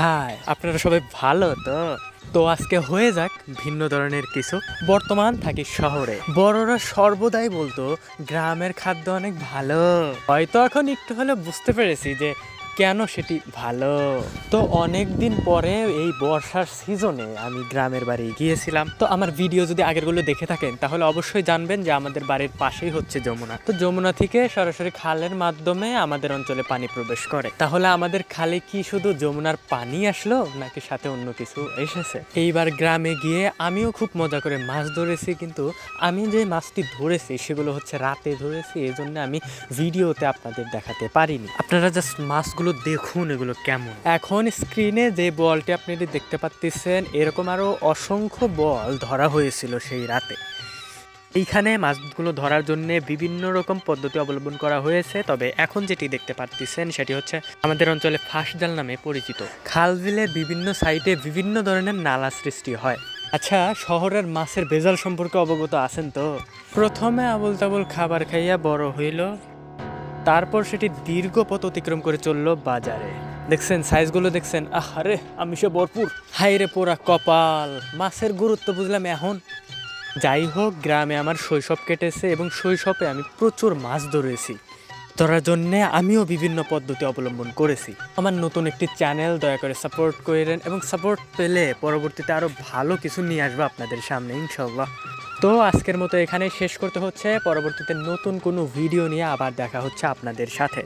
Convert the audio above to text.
High, আপনারা সবাই ভালো তো? তো আজকে হয়ে যাক ভিন্ন ধরনের কিছু। বর্তমান থাকি শহরে। বড়রা সর্বদাই বলতো গ্রামের খাদ্য অনেক ভালো। হয়তো এখন একটু হলে বুঝতে পেরেছি যে কেন সেটি ভালো। তো অনেক দিন পরে এই বর্ষার সিজনে আমি গ্রামের বাড়ি গিয়েছিলাম। তো আমার ভিডিও যদি আগেরগুলো দেখে থাকেন তাহলে অবশ্যই জানবেন যে আমাদের বাড়ির পাশেই হচ্ছে যমুনা। তো যমুনা থেকে সরাসরি খালের মাধ্যমে আমাদের অঞ্চলে পানি প্রবেশ করে। তাহলে আমাদের খালে কি শুধু যমুনার পানি আসলো নাকি সাথে অন্য কিছু এসেছে? এইবার গ্রামে গিয়ে আমিও খুব মজা করে মাছ ধরেছি, কিন্তু আমি যে মাছটি ধরেছি সেগুলো হচ্ছে রাতে ধরেছি, এই জন্য আমি ভিডিওতে আপনাদের দেখাতে পারিনি। আপনারা জাস্ট মাছগুলো দেখুন এগুলো কেমন। এখন স্ক্রিনে যে বলটি আপনারা দেখতে পাচ্ছেন এরকম আরো অসংখ্য বল ধরা হয়েছিল সেই রাতে। এইখানে মাছগুলো ধরার জন্য বিভিন্ন রকম পদ্ধতি অবলম্বন করা হয়েছে, তবে এখন যেটি দেখতে পাচ্ছেন সেটি হচ্ছে আমাদের অঞ্চলে ফাঁস জাল নামে পরিচিত। খাল বিলের বিভিন্ন সাইডে বিভিন্ন ধরনের নালা সৃষ্টি হয়। আচ্ছা, শহরের মাছের ভেজাল সম্পর্কে অবগত আছেন তো? প্রথমে আবল তাবল খাবার খাইয়া বড় হইল, তারপর সেটি দীর্ঘ পথ অতিক্রম করে চললো বাজারে। দেখছেন সাইজগুলো, দেখছেন? আরে আমিষে ভরপুর। হাইরে পোড়া কপাল, মাছের গুরুত্ব বুঝলাম এখন। যাই হোক, গ্রামে আমার শৈশব কেটেছে এবং শৈশবে আমি প্রচুর মাছ ধরেছি। ধরার জন্যে আমিও বিভিন্ন পদ্ধতি অবলম্বন করেছি। আমার নতুন একটি চ্যানেল, দয়া করে সাপোর্ট করেন এবং সাপোর্ট পেলে পরবর্তীতে আরও ভালো কিছু নিয়ে আসবো আপনাদের সামনে ইনশাল্লাহ। তো আজকের মতো এখানেই শেষ করতে হচ্ছে। পরবর্তীতে নতুন কোনো ভিডিও নিয়ে আবার দেখা হচ্ছে আপনাদের সাথে।